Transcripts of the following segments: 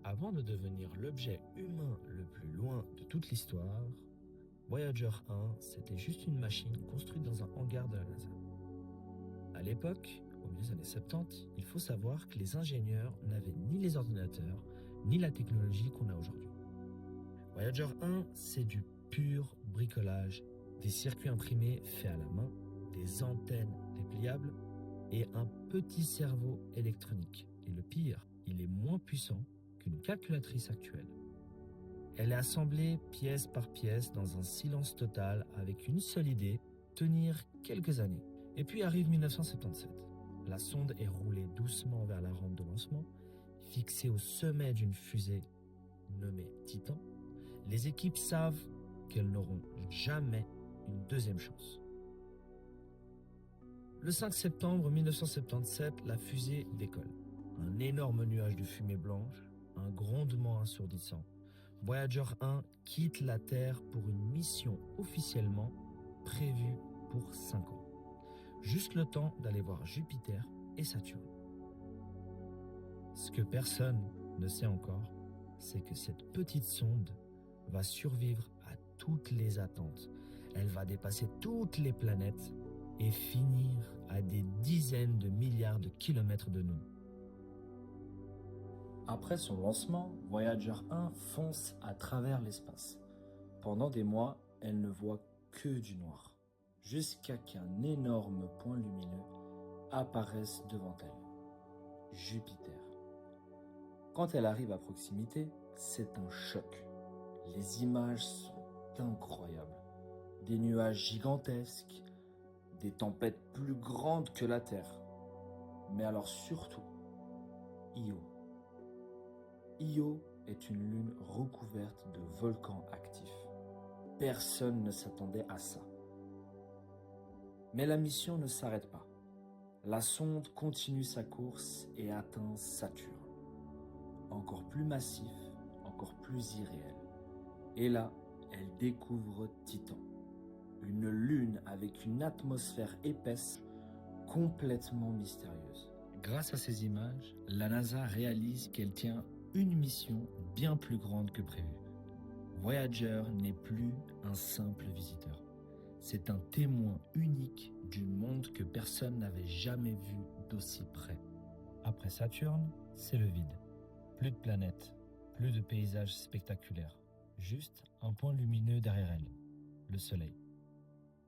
Avant de devenir l'objet humain le plus loin de toute l'histoire, Voyager 1, c'était juste une machine construite dans un hangar de la NASA. À l'époque, au milieu des années 70, il faut savoir que les ingénieurs n'avaient ni les ordinateurs, ni la technologie qu'on a aujourd'hui. Voyager 1, c'est du pur bricolage, des circuits imprimés faits à la main, des antennes dépliables et un petit cerveau électronique. Et le pire, il est moins puissant qu'une calculatrice actuelle. Elle est assemblée pièce par pièce dans un silence total avec une seule idée, tenir quelques années. Et puis arrive 1977. La sonde est roulée doucement vers la rampe de lancement, fixée au sommet d'une fusée nommée Titan. Les équipes savent qu'elles n'auront jamais une deuxième chance. Le 5 septembre 1977, la fusée décolle. Un énorme nuage de fumée blanche, un grondement assourdissant. Voyager 1 quitte la Terre pour une mission officiellement prévue pour 5 ans. Juste le temps d'aller voir Jupiter et Saturne. Ce que personne ne sait encore, c'est que cette petite sonde va survivre à toutes les attentes. Elle va dépasser toutes les planètes et finir à des dizaines de milliards de kilomètres de nous. Après son lancement, Voyager 1 fonce à travers l'espace. Pendant des mois, elle ne voit que du noir, jusqu'à qu'un énorme point lumineux apparaisse devant elle, Jupiter. Quand elle arrive à proximité, c'est un choc. Les images sont incroyables. Des nuages gigantesques, des tempêtes plus grandes que la Terre. Mais alors surtout, Io. Io est une lune recouverte de volcans actifs. Personne ne s'attendait à ça. Mais la mission ne s'arrête pas. La sonde continue sa course et atteint Saturne. Encore plus massif, encore plus irréel. Et là, elle découvre Titan. Une lune avec une atmosphère épaisse, complètement mystérieuse. Grâce à ces images, la NASA réalise qu'elle tient une mission bien plus grande que prévu. Voyager n'est plus un simple visiteur. C'est un témoin unique du monde que personne n'avait jamais vu d'aussi près. Après Saturne, c'est le vide. Plus de planètes, plus de paysages spectaculaires. Juste un point lumineux derrière elle, le Soleil.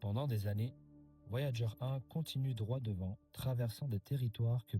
Pendant des années, Voyager 1 continue droit devant, traversant des territoires que